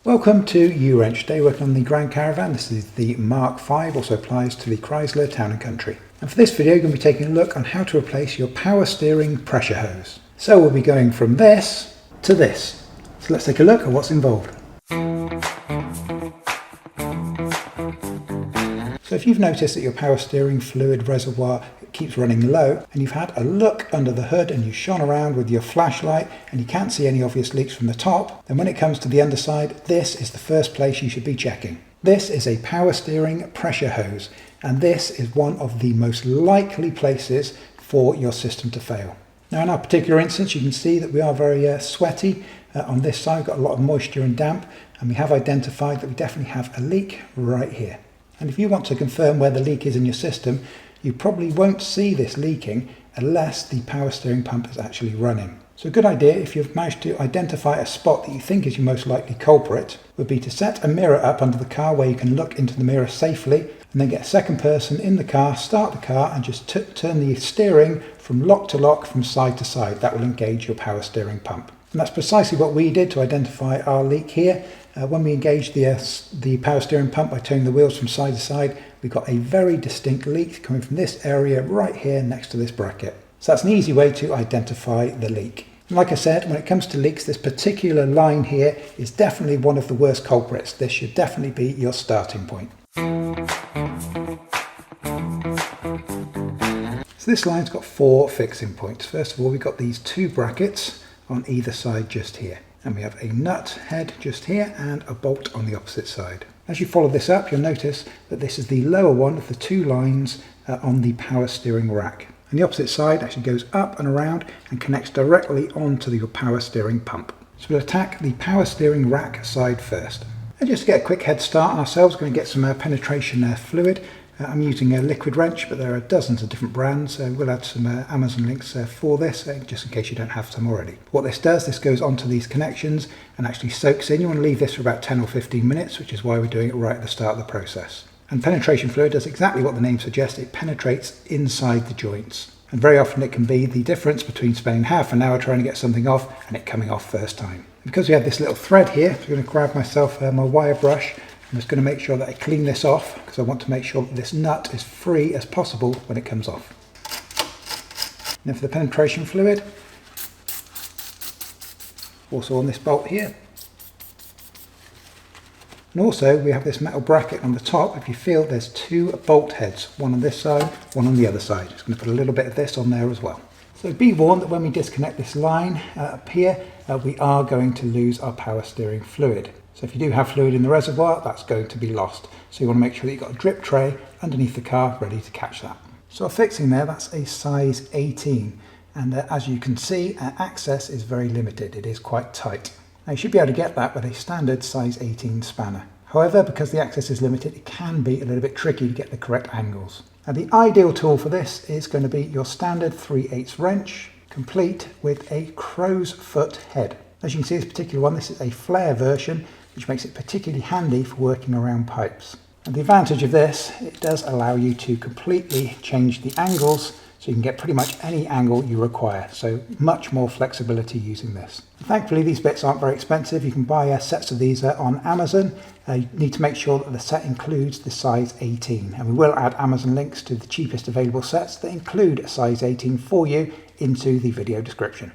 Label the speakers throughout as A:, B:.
A: Welcome to U-Wrench. Today working on the Grand Caravan. This is the Mark V, also applies to the Chrysler Town & Country. And for this video we're going to be taking a look on how to replace your power steering pressure hose. So we'll be going from this to this. So let's take a look at what's involved. So if you've noticed that your power steering fluid reservoir keeps running low and you've had a look under the hood and you've shone around with your flashlight and you can't see any obvious leaks from the top, then when it comes to the underside, this is the first place you should be checking. This is a power steering pressure hose, and this is one of the most likely places for your system to fail. Now in our particular instance, you can see that we are very sweaty on this side. We've got a lot of moisture and damp, and we have identified that we definitely have a leak right here. And if you want to confirm where the leak is in your system, you probably won't see this leaking unless the power steering pump is actually running. So a good idea, if you've managed to identify a spot that you think is your most likely culprit, would be to set a mirror up under the car where you can look into the mirror safely, and then get a second person in the car, start the car, and just turn the steering from lock to lock, from side to side. That will engage your power steering pump. And that's precisely what we did to identify our leak here. When we engaged the power steering pump by turning the wheels from side to side, we got a very distinct leak coming from this area right here next to this bracket. So that's an easy way to identify the leak. And like I said, when it comes to leaks, this particular line here is definitely one of the worst culprits. This should definitely be your starting point. So this line's got 4 fixing points. First of all, we've got these 2 brackets on either side just here. And we have a nut head just here and a bolt on the opposite side. As you follow this up, you'll notice that this is the lower one of the 2 lines on the power steering rack. And the opposite side actually goes up and around and connects directly onto your power steering pump. So we'll attack the power steering rack side first. And just to get a quick head start on ourselves, we're going to get some penetration fluid. I'm using a liquid wrench, but there are dozens of different brands. We'll add some Amazon links for this, just in case you don't have some already. What this does, this goes onto these connections and actually soaks in. You want to leave this for about 10 or 15 minutes, which is why we're doing it right at the start of the process. And penetration fluid does exactly what the name suggests. It penetrates inside the joints. And very often it can be the difference between spending half an hour trying to get something off and it coming off first time. Because we have this little thread here, I'm going to grab myself my wire brush. I'm just going to make sure that I clean this off, because I want to make sure that this nut is free as possible when it comes off. Now for the penetration fluid, also on this bolt here. And also we have this metal bracket on the top. If you feel, there's 2 bolt heads, one on this side, one on the other side. Just going to put a little bit of this on there as well. So be warned that when we disconnect this line up here, we are going to lose our power steering fluid. So if you do have fluid in the reservoir, that's going to be lost. So you want to make sure that you've got a drip tray underneath the car ready to catch that. So our fixing there, that's a size 18. And as you can see, access is very limited. It is quite tight. Now you should be able to get that with a standard size 18 spanner. However, because the access is limited, it can be a little bit tricky to get the correct angles. Now the ideal tool for this is going to be your standard 3/8 wrench, complete with a crow's foot head. As you can see, this particular one, this is a flare version, which makes it particularly handy for working around pipes. And the advantage of this, it does allow you to completely change the angles, so you can get pretty much any angle you require. So much more flexibility using this. And thankfully these bits aren't very expensive. You can buy sets of these on Amazon. You need to make sure that the set includes the size 18. And we will add Amazon links to the cheapest available sets that include a size 18 for you into the video description.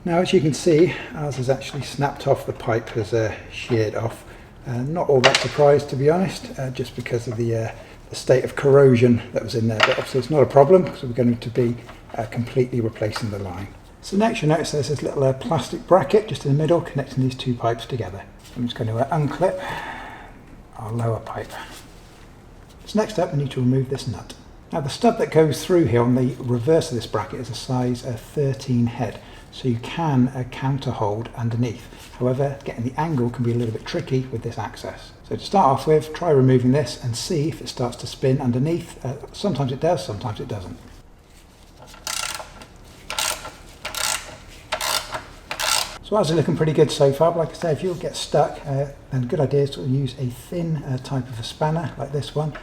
A: Now as you can see, ours has actually snapped off, the pipe has sheared off. Not all that surprised, to be honest, just because of the state of corrosion that was in there, but obviously it's not a problem because we're going to be completely replacing the line. So next you notice there's this little plastic bracket just in the middle connecting these 2 pipes together. I'm just going to unclip our lower pipe. So next up we need to remove this nut. Now the stud that goes through here on the reverse of this bracket is a size 13 head, so you can counter hold underneath. However, getting the angle can be a little bit tricky with this access. So to start off with, try removing this and see if it starts to spin underneath. Sometimes it does, sometimes it doesn't. So ours are looking pretty good so far, but like I say, if you'll get stuck, then a good idea is to use a thin type of a spanner like this one,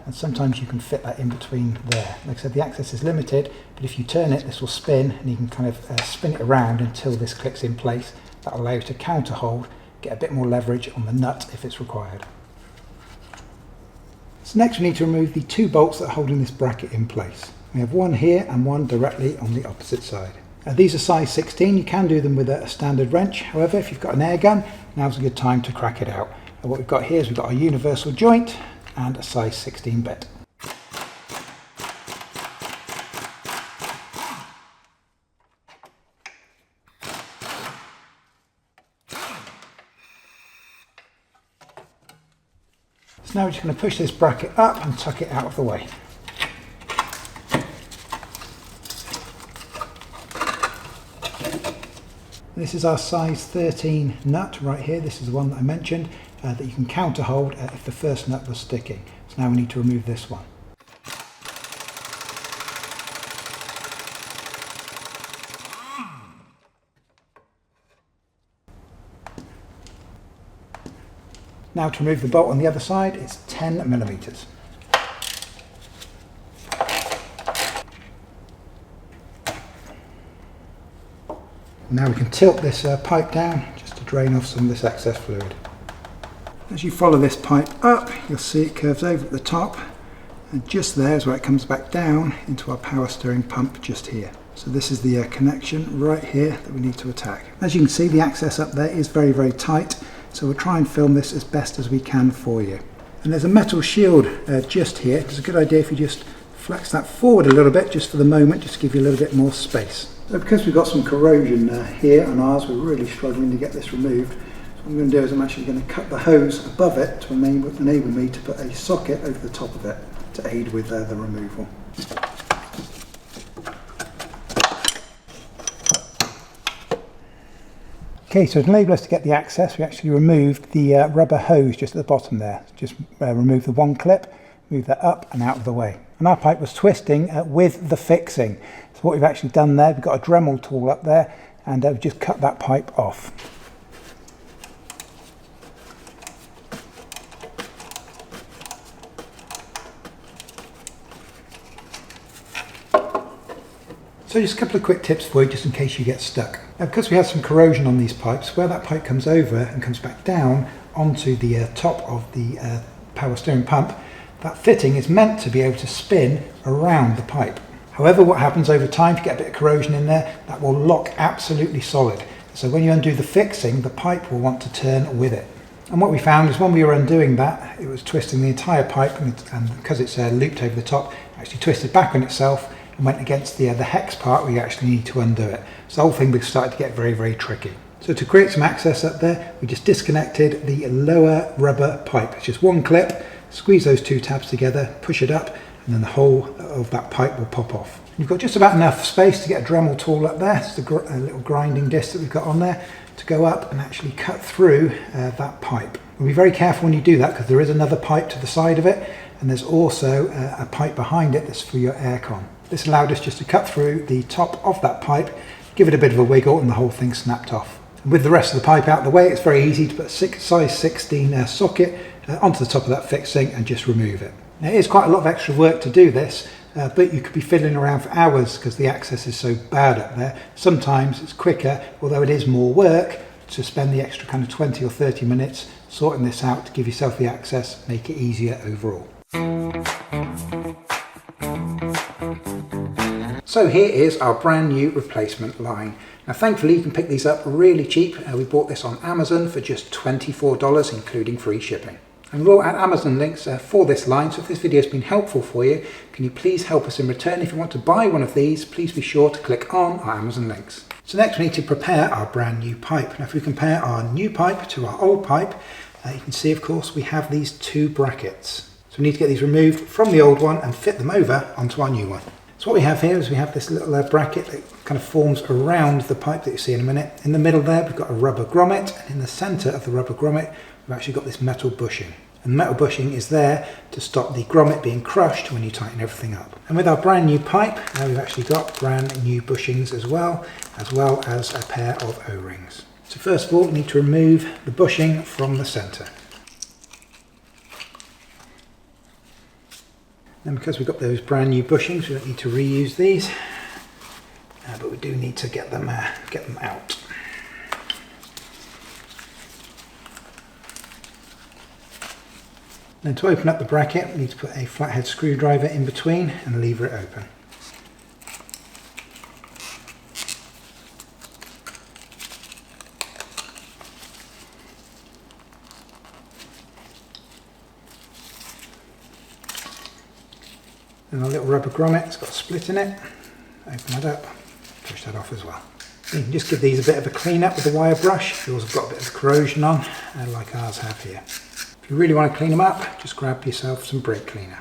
A: and sometimes you can fit that in between there. Like I said, the access is limited, but if you turn it, this will spin, and you can kind of spin it around until this clicks in place. That will allow you to counter hold, get a bit more leverage on the nut if it's required. So next we need to remove the two bolts that are holding this bracket in place. We have one here and one directly on the opposite side. These are size 16, you can do them with a standard wrench. However, if you've got an air gun, now's a good time to crack it out. What we've got here is we've got a universal joint and a size 16 bit. So now we're just going to push this bracket up and tuck it out of the way. This is our size 13 nut right here. This is the one that I mentioned that you can counter hold if the first nut was sticking. So now we need to remove this one. Now to remove the bolt on the other side, it's 10 millimeters. Now we can tilt this pipe down just to drain off some of this excess fluid. As you follow this pipe up, you'll see it curves over at the top, and just there is where it comes back down into our power steering pump just here. So this is the connection right here that we need to attack. As you can see, the access up there is very, very tight, so we'll try and film this as best as we can for you. And there's a metal shield just here. It's a good idea if you just flex that forward a little bit just for the moment, just to give you a little bit more space. So because we've got some corrosion here on ours, we're really struggling to get this removed. So what I'm going to do is I'm actually going to cut the hose above it to enable me to put a socket over the top of it to aid with the removal. Okay, so to enable us to get the access, we actually removed the rubber hose just at the bottom there. Just remove the one clip, move that up and out of the way. And our pipe was twisting with the fixing. So what we've actually done there, we've got a Dremel tool up there, and we've just cut that pipe off. So just a couple of quick tips for you, just in case you get stuck. Now, because we have some corrosion on these pipes, where that pipe comes over and comes back down onto the top of the power steering pump, that fitting is meant to be able to spin around the pipe. However, what happens over time, if you get a bit of corrosion in there, that will lock absolutely solid. So when you undo the fixing, the pipe will want to turn with it. And what we found is when we were undoing that, it was twisting the entire pipe, and because it's looped over the top, it actually twisted back on itself and went against the hex part where you actually need to undo it. So the whole thing started to get very, very tricky. So to create some access up there, we just disconnected the lower rubber pipe. It's just one clip, squeeze those two tabs together, push it up, and then the whole of that pipe will pop off. You've got just about enough space to get a Dremel tool up there. It's a little grinding disc that we've got on there to go up and actually cut through that pipe. And be very careful when you do that, because there is another pipe to the side of it, and there's also a pipe behind it that's for your aircon. This allowed us just to cut through the top of that pipe, give it a bit of a wiggle, and the whole thing snapped off. And with the rest of the pipe out of the way, it's very easy to put a size 16 socket onto the top of that fixing and just remove it. Now, it is quite a lot of extra work to do this, but you could be fiddling around for hours because the access is so bad up there. Sometimes it's quicker, although it is more work, to spend the extra kind of 20 or 30 minutes sorting this out to give yourself the access, make it easier overall. So here is our brand new replacement line. Now thankfully you can pick these up really cheap. We bought this on Amazon for just $24, including free shipping. And we'll add Amazon links for this line, so if this video has been helpful for you, can you please help us in return? If you want to buy one of these, please be sure to click on our Amazon links. So next we need to prepare our brand new pipe. Now if we compare our new pipe to our old pipe, you can see of course we have these two brackets. So we need to get these removed from the old one and fit them over onto our new one. So what we have here is we have this little bracket that kind of forms around the pipe that you see in a minute. In the middle there we've got a rubber grommet, and in the centre of the rubber grommet we've actually got this metal bushing. And the metal bushing is there to stop the grommet being crushed when you tighten everything up. And with our brand new pipe, now we've actually got brand new bushings as well as a pair of O-rings. So first of all, we need to remove the bushing from the centre. Then because we've got those brand new bushings, we don't need to reuse these, but we do need to get them out. Then to open up the bracket, we need to put a flathead screwdriver in between and lever it open. And our little rubber grommet, it's got a split in it. Open that up, push that off as well. You can just give these a bit of a clean up with a wire brush. Yours have got a bit of corrosion on, like ours have here. If you really want to clean them up, just grab yourself some brake cleaner.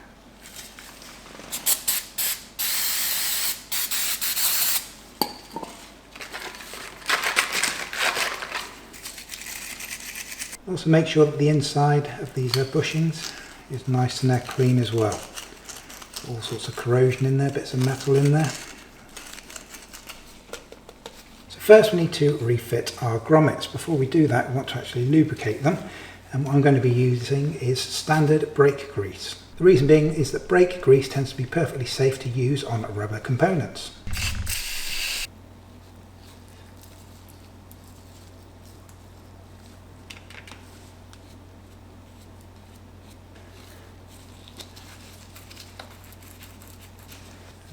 A: Also make sure that the inside of these bushings is nice and clean as well. All sorts of corrosion in there, bits of metal in there. So first we need to refit our grommets. Before we do that, we want to actually lubricate them. And what I'm going to be using is standard brake grease. The reason being is that brake grease tends to be perfectly safe to use on rubber components.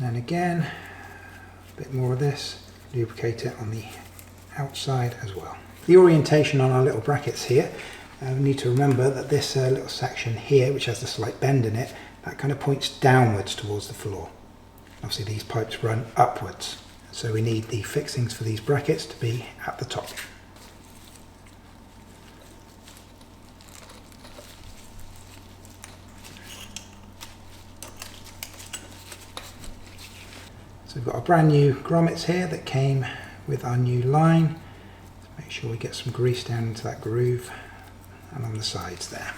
A: And again, a bit more of this, lubricate it on the outside as well. The orientation on our little brackets here, we need to remember that this little section here, which has the slight bend in it, that kind of points downwards towards the floor. Obviously these pipes run upwards, so we need the fixings for these brackets to be at the top. So we've got our brand new grommets here that came with our new line. So make sure we get some grease down into that groove and on the sides there.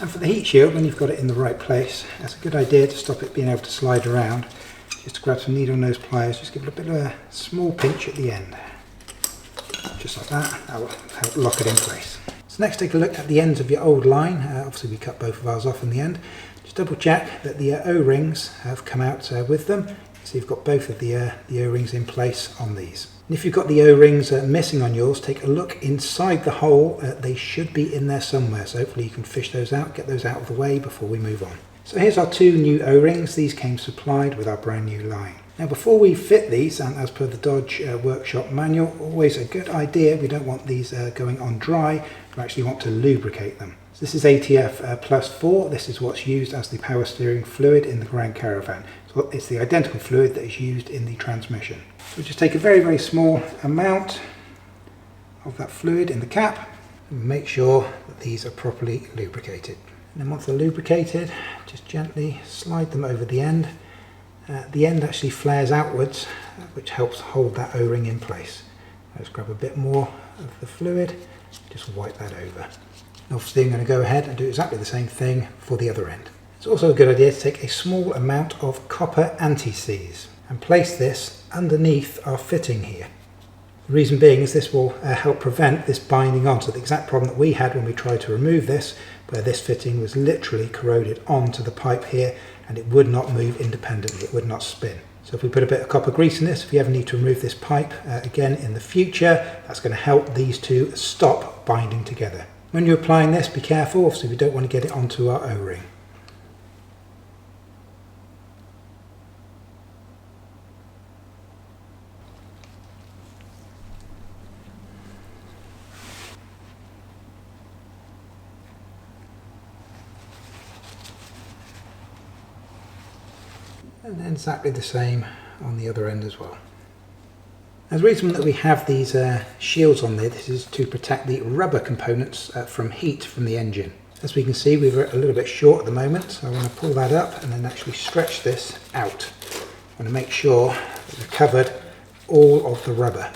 A: And for the heat shield, when you've got it in the right place, that's a good idea to stop it being able to slide around. Just to grab some needle nose pliers, just give it a bit of a small pinch at the end. Just like that, that will help lock it in place. So next take a look at the ends of your old line. Obviously we cut both of ours off in the end. Just double check that the O-rings have come out with them. So you've got both of the O-rings in place on these. And if you've got the O-rings missing on yours, take a look inside the hole. They should be in there somewhere, so hopefully you can fish those out, get those out of the way before we move on. So here's our two new O-rings. These came supplied with our brand new line. Now before we fit these, and as per the Dodge workshop manual, always a good idea, we don't want these going on dry, we actually want to lubricate them. So this is ATF+4, this is what's used as the power steering fluid in the Grand Caravan. So it's the identical fluid that is used in the transmission. So just take a very, very small amount of that fluid in the cap and make sure that these are properly lubricated. And then once they're lubricated, just gently slide them over the end. The end actually flares outwards, which helps hold that O-ring in place. Let's grab a bit more of the fluid, just wipe that over. Obviously I'm going to go ahead and do exactly the same thing for the other end. It's also a good idea to take a small amount of copper anti-seize and place this underneath our fitting here. The reason being is this will help prevent this binding on. So the exact problem that we had when we tried to remove this, where this fitting was literally corroded onto the pipe here and it would not move independently, it would not spin. So if we put a bit of copper grease in this, if you ever need to remove this pipe again in the future, that's going to help these two stop binding together. When you're applying this, be careful, obviously we don't want to get it onto our O-ring. And then exactly the same on the other end as well. Now, the reason that we have these shields on there, this is to protect the rubber components from heat from the engine. As we can see, we're a little bit short at the moment, so I want to pull that up and then actually stretch this out. I want to make sure that we've covered all of the rubber.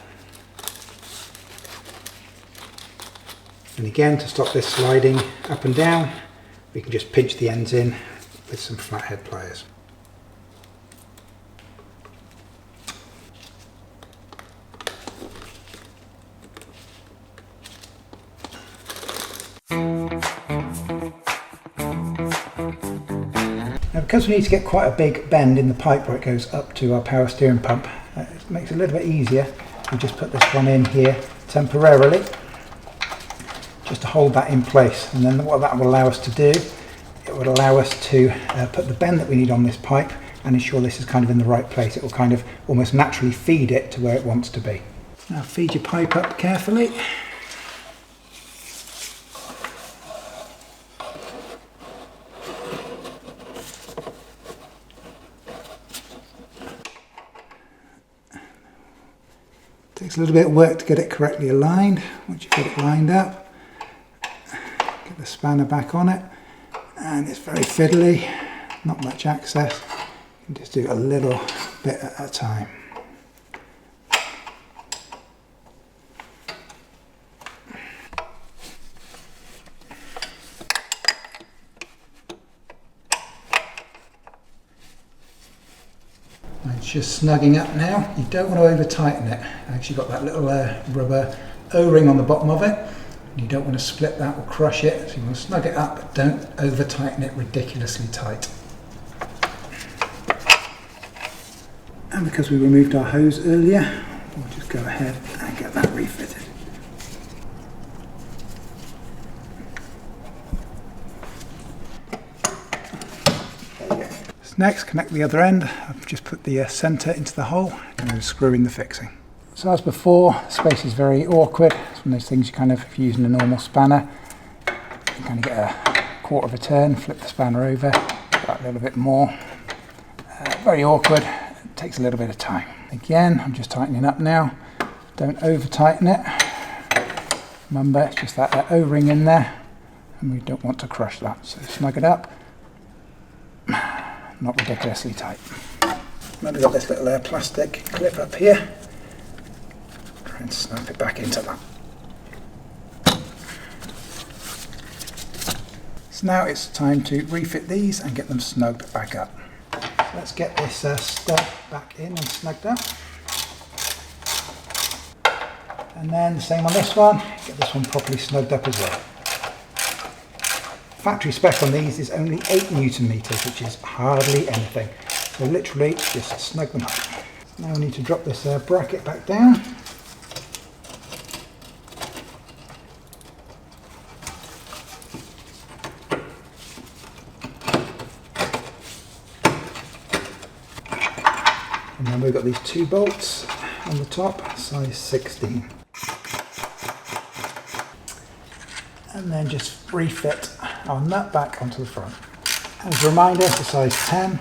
A: And again, to stop this sliding up and down, we can just pinch the ends in with some flathead pliers. Now, because we need to get quite a big bend in the pipe where it goes up to our power steering pump, it makes it a little bit easier. We just put this one in here temporarily, just to hold that in place. And then what that will allow us to do, it would allow us to put the bend that we need on this pipe and ensure this is kind of in the right place. It will kind of almost naturally feed it to where it wants to be. Now feed your pipe up carefully. Takes a little bit of work to get it correctly aligned. Once you've got it lined up, get the spanner back on it, and it's very fiddly, not much access. You can just do a little bit at a time. It's just snugging up now. You don't want to over tighten it. I've actually got that little rubber O-ring on the bottom of it. You don't want to split that or crush it, so you want to snug it up, but don't over tighten it ridiculously tight. And because we removed our hose earlier, we'll just go ahead and get that refitted. Next, connect the other end. I've just put the centre into the hole and then screw in the fixing. So as before, the space is very awkward. It's one of those things you kind of, if you're using a normal spanner, you kind of get a quarter of a turn, flip the spanner over, a little bit more. Very awkward, it takes a little bit of time. Again, I'm just tightening up now. Don't over tighten it. Remember, it's just that O-ring in there, and we don't want to crush that. So snug it up. Not ridiculously tight. Then we've got this little plastic clip up here. Try and snap it back into that. So now it's time to refit these and get them snugged back up. So let's get this stuff back in and snugged up. And then the same on this one, get this one properly snugged up as well. Factory spec on these is only 8 Newton meters, which is hardly anything. So literally just snug them up. Now we need to drop this bracket back down. And then we've got these 2 bolts on the top, size 16. And then just refit our nut back onto the front. As a reminder, it's a size 10,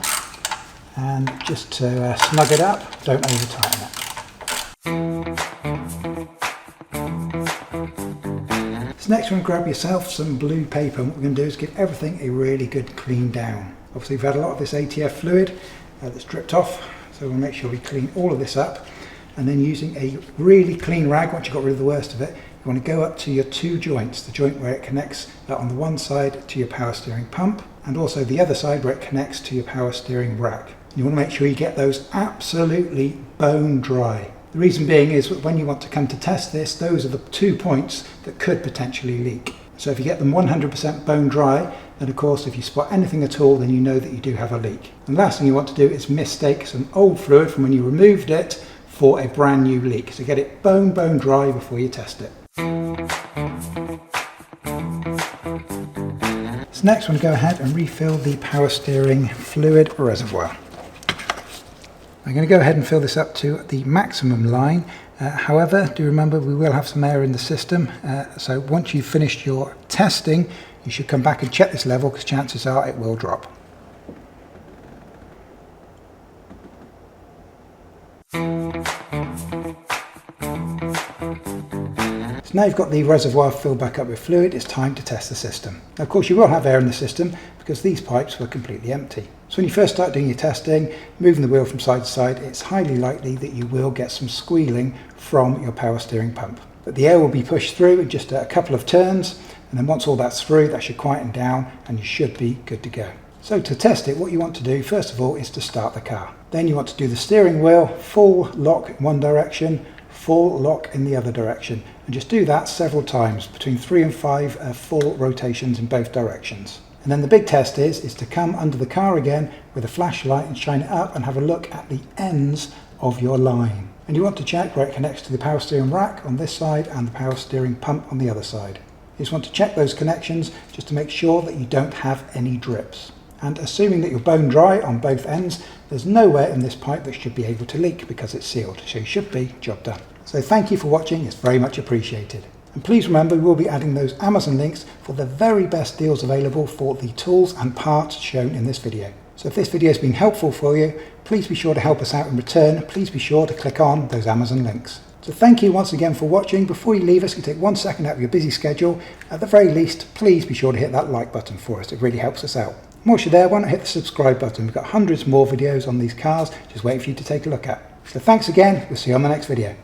A: and just to snug it up, don't over tighten it. So next, we're going to grab yourself some blue paper, and what we're going to do is give everything a really good clean down. Obviously, we've had a lot of this ATF fluid that's dripped off, so we'll make sure we clean all of this up, and then using a really clean rag, once you've got rid of the worst of it, you want to go up to your 2 joints, the joint where it connects on the one side to your power steering pump, and also the other side where it connects to your power steering rack. You want to make sure you get those absolutely bone dry. The reason being is that when you want to come to test this, those are the 2 points that could potentially leak. So if you get them 100% bone dry, then of course if you spot anything at all, then you know that you do have a leak. And the last thing you want to do is mistake some old fluid from when you removed it for a brand new leak. So get it bone dry before you test it. So next, I'm going to go ahead and refill the power steering fluid reservoir. I'm going to go ahead and fill this up to the maximum line. However, do remember we will have some air in the system. So once you've finished your testing, you should come back and check this level, because chances are it will drop. So now you've got the reservoir filled back up with fluid, it's time to test the system. Now, of course you will have air in the system because these pipes were completely empty. So when you first start doing your testing, moving the wheel from side to side, it's highly likely that you will get some squealing from your power steering pump. But the air will be pushed through in just a couple of turns, and then once all that's through, that should quieten down and you should be good to go. So to test it, what you want to do first of all is to start the car. Then you want to do the steering wheel full lock in one direction, full lock in the other direction, and just do that several times, between 3 and 5 full rotations in both directions. And then the big test is to come under the car again with a flashlight and shine it up and have a look at the ends of your line. And you want to check where it connects to the power steering rack on this side and the power steering pump on the other side. You just want to check those connections just to make sure that you don't have any drips. And assuming that you're bone dry on both ends, there's nowhere in this pipe that should be able to leak because it's sealed, so you should be job done. So thank you for watching, it's very much appreciated. And please remember, we will be adding those Amazon links for the very best deals available for the tools and parts shown in this video. So if this video has been helpful for you, please be sure to help us out in return. Please be sure to click on those Amazon links. So thank you once again for watching. Before you leave us, you take 1 second out of your busy schedule. At the very least, please be sure to hit that like button for us. It really helps us out. And whilst you're there, why not hit the subscribe button? We've got hundreds more videos on these cars just waiting for you to take a look at. So thanks again. We'll see you on the next video.